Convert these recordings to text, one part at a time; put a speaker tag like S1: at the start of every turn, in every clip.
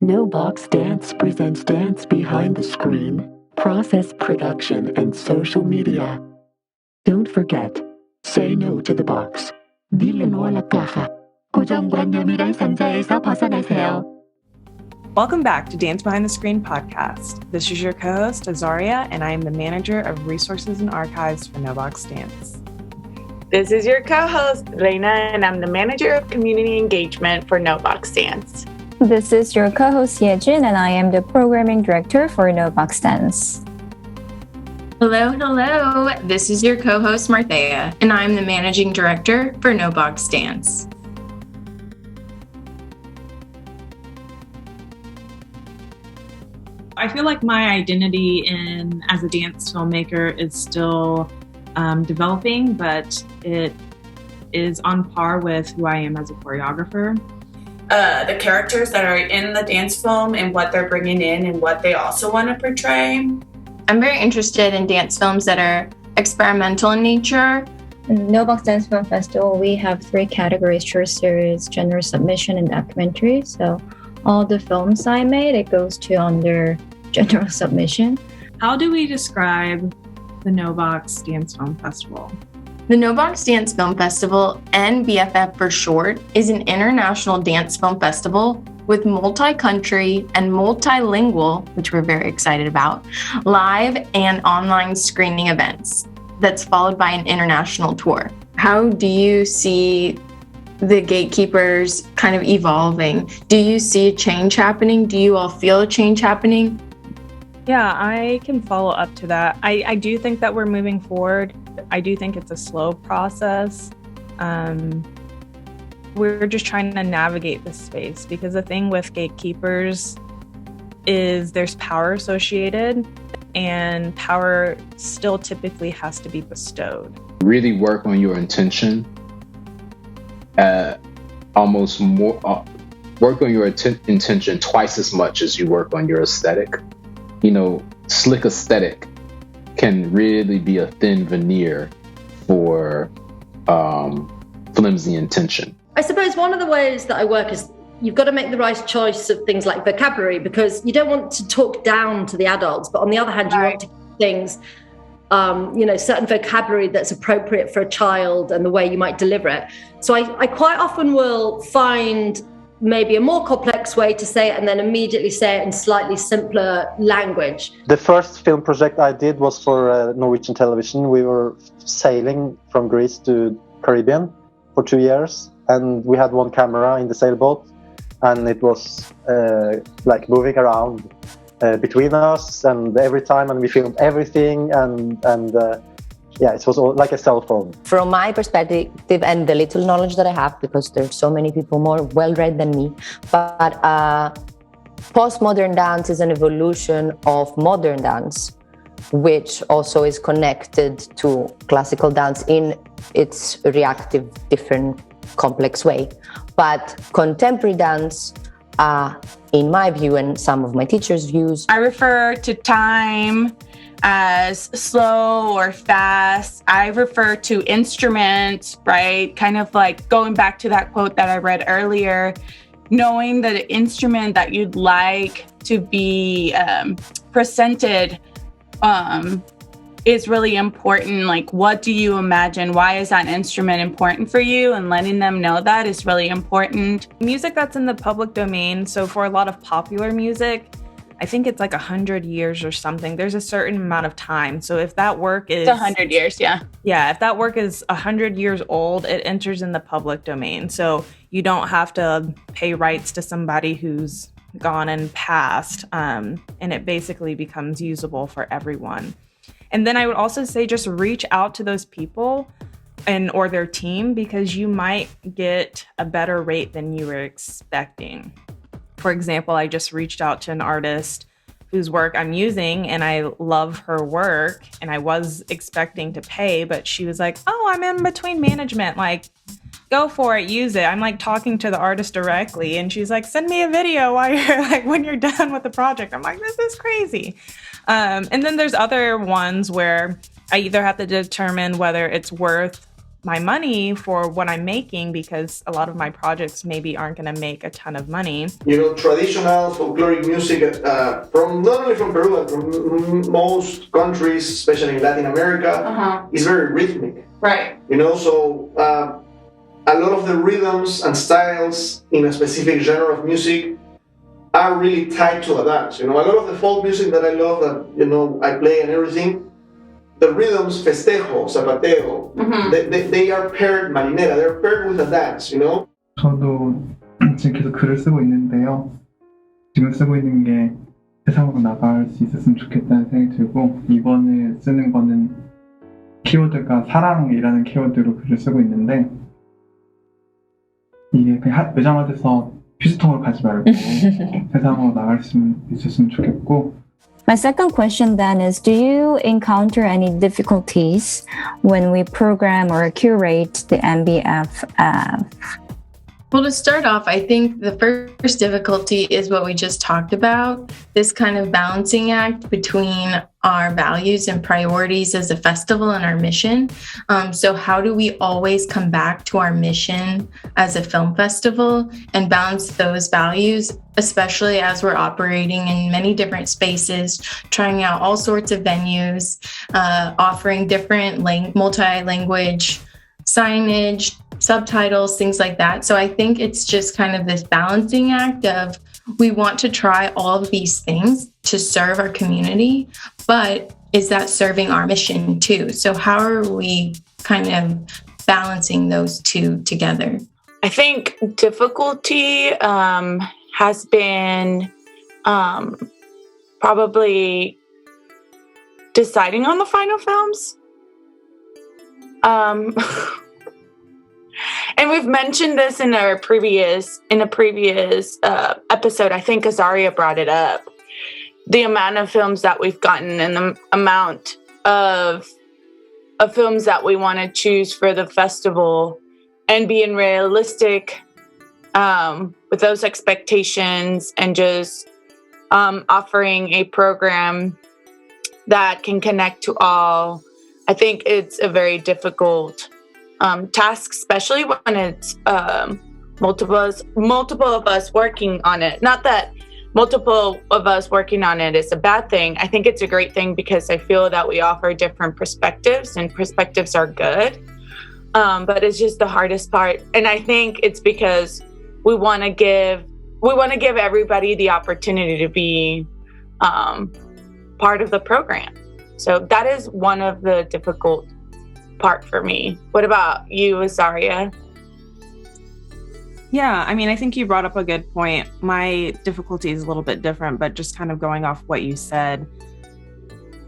S1: kNOwBOX Dance presents dance behind the screen, process production, and social media. Don't forget, say no to the box. Dile no a la caja. 고정관념이란 상자에서 벗어나세요.
S2: Welcome back to Dance Behind the Screen podcast. This is your co-host, Zachery, and I am the manager of resources and archives for kNOwBOX Dance.
S3: This is your co-host, Reina, and I'm the manager of community engagement for kNOwBOX Dance.
S4: This is your co-host, Yejin, and I am the programming director for kNOwBOX Dance.
S5: Hello. This is your co-host, Marthea, and I'm the managing director for kNOwBOX Dance.
S2: I feel like my identity as a dance filmmaker is still developing, but it is on par with who I am as a choreographer.
S3: The characters that are in the dance film and what they're bringing in and what they also want to portray.
S5: I'm very interested in dance films that are experimental in nature.
S4: In kNOwBOX Dance Film Festival, we have 3 categories: short series, general submission, and documentary. So all the films I made, it goes to under general submission.
S2: How do we describe the kNOwBOX Dance Film Festival?
S5: The kNOwBOX Dance Film Festival, NBFF for short, is an international dance film festival with multi-country and multilingual, which we're very excited about, live and online screening events that's followed by an international tour. How do you see the gatekeepers kind of evolving? Do you see a change happening? Do you all feel a change happening?
S2: Yeah, I can follow up to that. I do think that we're moving forward. I do think it's a slow process. We're just trying to navigate this space because the thing with gatekeepers is there's power associated, and power still typically has to be bestowed.
S6: Really work on your intention. Almost more work on your intention twice as much as you work on your aesthetic. You know, slick aesthetic can really be a thin veneer for flimsy intention.
S7: I suppose one of the ways that I work is you've got to make the right choice of things like vocabulary, because you don't want to talk down to the adults, but on the other hand, you want to keep things, certain vocabulary that's appropriate for a child and the way you might deliver it. So I quite often will find maybe a more complex way to say it and then immediately say it in slightly simpler language.
S8: The first film project I did was for Norwegian television. We were sailing from Greece to Caribbean for 2 years, and we had one camera in the sailboat, and it was like moving around between us and every time, and we filmed everything, and it was all like a cell phone.
S9: From my perspective and the little knowledge that I have, because there's so many people more well-read than me, but postmodern dance is an evolution of modern dance, which also is connected to classical dance in its reactive, different, complex way. But contemporary dance, in my view and some of my teachers' views,
S3: I refer to time as slow or fast. I refer to instruments, right? Kind of like going back to that quote that I read earlier, knowing the instrument that you'd like to be presented is really important. Like, what do you imagine? Why is that instrument important for you? And letting them know that is really important.
S2: Music that's in the public domain, so for a lot of popular music, I think it's like 100 years or something. There's a certain amount of time. So if that work is...
S3: It's 100 years, yeah.
S2: Yeah, if that work is 100 years old, it enters in the public domain. So you don't have to pay rights to somebody who's gone and passed. And it basically becomes usable for everyone. And then I would also say just reach out to those people or their team, because you might get a better rate than you were expecting. For example, I just reached out to an artist whose work I'm using, and I love her work, and I was expecting to pay, but she was like, oh, I'm in between management. Like, go for it, use it. I'm like talking to the artist directly, and she's like, send me a video while you're like, when you're done with the project. I'm like, this is crazy. And then there's other ones where I either have to determine whether it's worth my money for what I'm making, because a lot of my projects maybe aren't going to make a ton of money.
S10: Traditional folkloric music from not only from Peru, but from most countries, especially in Latin America, is very rhythmic.
S3: Right.
S10: So a lot of the rhythms and styles in a specific genre of music are really tied to a dance. A lot of the folk music that I love, that I play and everything, the rhythms, festejo, zapateo, they are paired, marinera, they're paired with a dance.
S11: 저도 지금 계속 글을 쓰고 있는데요. 지금 쓰고 있는 게 세상으로 나갈 수 있었으면 좋겠다는 생각이 들고, 이번에 쓰는 거는 키워드가 사랑이라는 키워드로 글을 쓰고 있는데, 이게 그냥 외장하드에서 휴지통으로 가지 말고 세상으로 나갈 수 있었으면 좋겠고.
S4: My second question then is, do you encounter any difficulties when we program or curate the MBF app?
S5: Well, to start off, I think the first difficulty is what we just talked about, this kind of balancing act between our values and priorities as a festival and our mission. So how do we always come back to our mission as a film festival and balance those values, especially as we're operating in many different spaces, trying out all sorts of venues, offering different multi-language signage, subtitles, things like that. So I think it's just kind of this balancing act of, we want to try all of these things to serve our community, but is that serving our mission too? So how are we kind of balancing those two together?
S3: I think difficulty has been probably deciding on the final films. And we've mentioned this in a previous episode. I think Azaria brought it up. The amount of films that we've gotten and the amount of films that we want to choose for the festival, and being realistic with those expectations, and just offering a program that can connect to all. I think it's a very difficult task, especially when it's multiple of us working on it. Not that multiple of us working on it is a bad thing. I think it's a great thing, because I feel that we offer different perspectives, and perspectives are good. But it's just the hardest part. And I think it's because we want to give everybody the opportunity to be part of the program. So that is one of the difficult part for me. What about you, Azaria?
S2: Yeah, I think you brought up a good point. My difficulty is a little bit different, but just kind of going off what you said,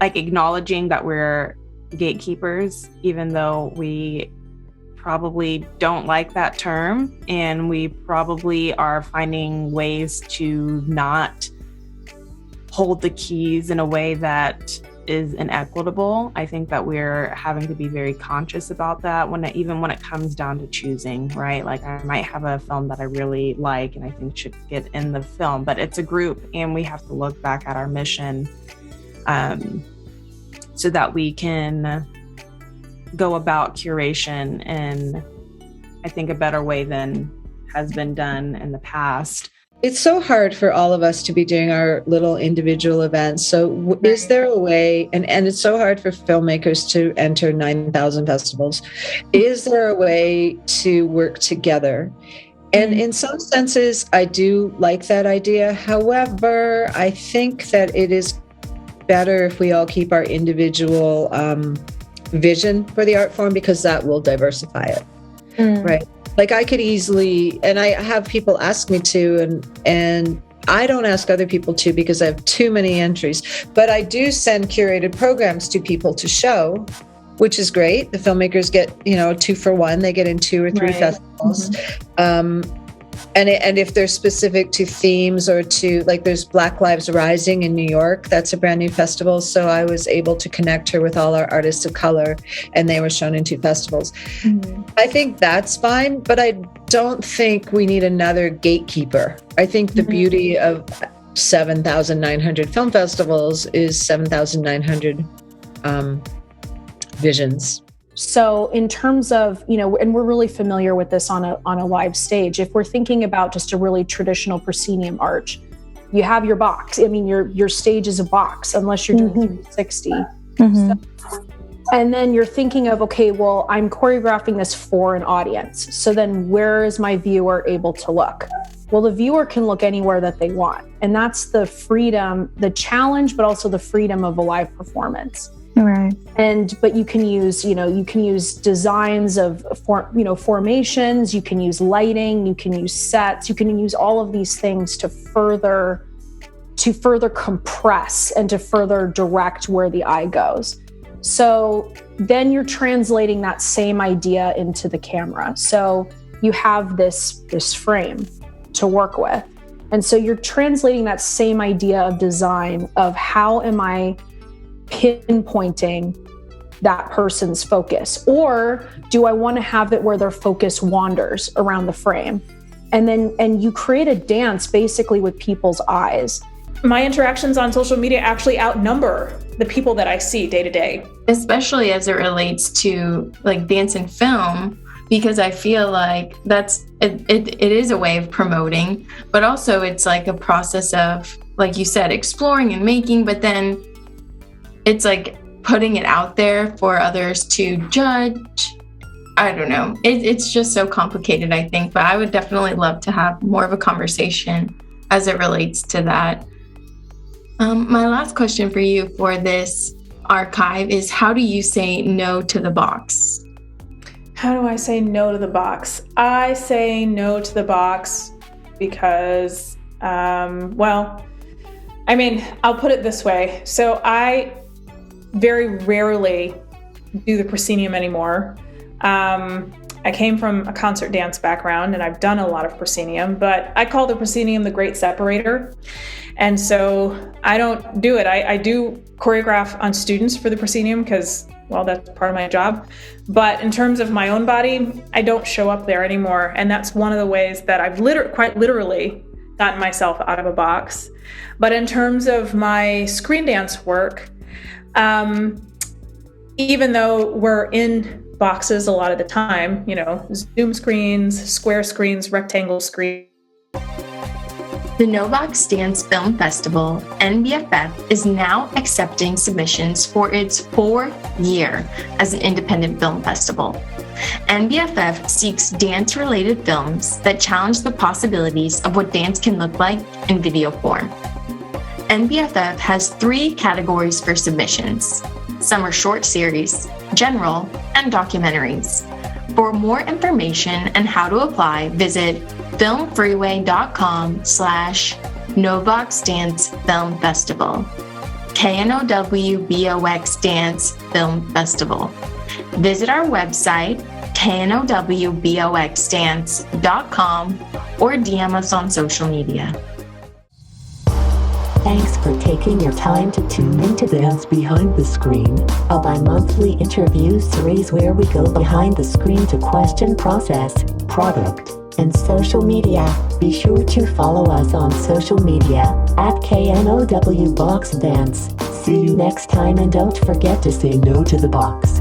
S2: like acknowledging that we're gatekeepers, even though we probably don't like that term, and we probably are finding ways to not hold the keys in a way that is inequitable. I think that we're having to be very conscious about that even when it comes down to choosing, right? Like, I might have a film that I really like and I think should get in the film, but it's a group, and we have to look back at our mission so that we can go about curation in, I think, a better way than has been done in the past.
S12: It's so hard for all of us to be doing our little individual events. So is there a way, and it's so hard for filmmakers to enter 9,000 festivals, is there a way to work together? And in some senses, I do like that idea. However, I think that it is better if we all keep our individual vision for the art form, because that will diversify it, right? Like, I could easily, and I have people ask me to, and I don't ask other people to because I have too many entries, but I do send curated programs to people to show, which is great. The filmmakers get, 2 for 1, they get in 2 or 3 festivals. And if they're specific to themes, or to, like, there's Black Lives Rising in New York, that's a brand new festival. So I was able to connect her with all our artists of color, and they were shown in 2 festivals. I think that's fine, but I don't think we need another gatekeeper. I think the beauty of 7,900 film festivals is 7,900 visions.
S13: So in terms of, and we're really familiar with this on a live stage, if we're thinking about just a really traditional proscenium arch, you have your box. I mean, your stage is a box, unless you're doing 360. So, and then you're thinking of, okay, well, I'm choreographing this for an audience. So then where is my viewer able to look? Well, the viewer can look anywhere that they want. And that's the freedom, the challenge, but also the freedom of a live performance.
S14: Right.
S13: But you can use, designs of, formations, you can use lighting, you can use sets, you can use all of these things to further compress and to further direct where the eye goes. So then you're translating that same idea into the camera. So you have this frame to work with. And so you're translating that same idea of design of how am I pinpointing that person's focus, or do I want to have it where their focus wanders around the frame? And you create a dance basically with people's eyes.
S2: My interactions on social media actually outnumber the people that I see day to day.
S5: Especially as it relates to like dance and film, because I feel like it is a way of promoting, but also it's like a process of, like you said, exploring and making, but then it's like putting it out there for others to judge. I don't know. It's just so complicated, I think, but I would definitely love to have more of a conversation as it relates to that. My last question for you for this archive is, how do you say no to the box?
S2: How do I say no to the box? I say no to the box because, I'll put it this way. So I very rarely do the proscenium anymore. I came from a concert dance background and I've done a lot of proscenium, but I call the proscenium the great separator. And so I don't do it. I do choreograph on students for the proscenium because, well, that's part of my job. But in terms of my own body, I don't show up there anymore. And that's one of the ways that I've quite literally gotten myself out of a box. But in terms of my screen dance work, even though we're in boxes a lot of the time, Zoom screens, square screens, rectangle screens.
S5: The kNOwBOX Dance Film Festival, NBFF, is now accepting submissions for its 4th year as an independent film festival. NBFF seeks dance-related films that challenge the possibilities of what dance can look like in video form. NBFF has 3 categories for submissions. Some are short series, general, and documentaries. For more information and how to apply, visit filmfreeway.com/kNOwBOX Dance Film Festival. kNOwBOX Dance Film Festival. Visit our website, kNOwBOXDance.com, or DM us on social media.
S1: Thanks for taking your time to tune into Dance Behind the Screen, a bi-monthly interview series where we go behind the screen to question process, product, and social media. Be sure to follow us on social media at kNOwBOX Dance. See you next time, and don't forget to say no to the box.